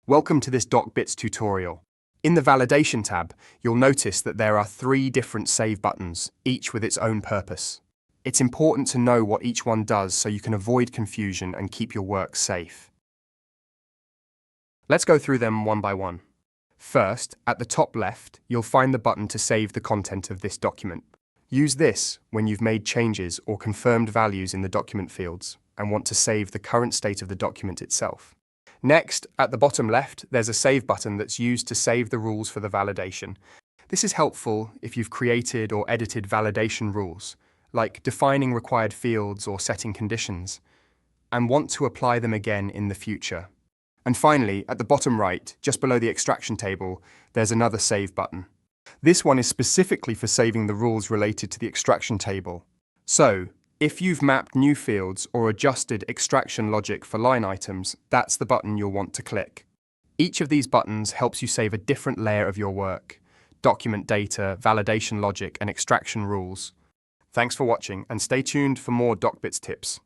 Welcome to this DocBits tutorial. In the Validation tab, you'll notice that there are 3 different save buttons, each with its own purpose. It's important to know what each one does so you can avoid confusion and keep your work safe. Let's go through them one by one. First, at the top left, you'll find the button to save the content of this document. Use this when you've made changes or confirmed values in the document fields and want to save the current state of the document itself. Next, at the bottom left, there's a Save button that's used to save the rules for the validation. This is helpful if you've created or edited validation rules, like defining required fields or setting conditions, and want to apply them again in the future. And finally, at the bottom right, just below the extraction table, there's another Save button. This one is specifically for saving the rules related to the extraction table. So, if you've mapped new fields or adjusted extraction logic for line items, that's the button you'll want to click. Each of these buttons helps you save a different layer of your work: document data, validation logic, and extraction rules. Thanks for watching, and stay tuned for more DocBits tips.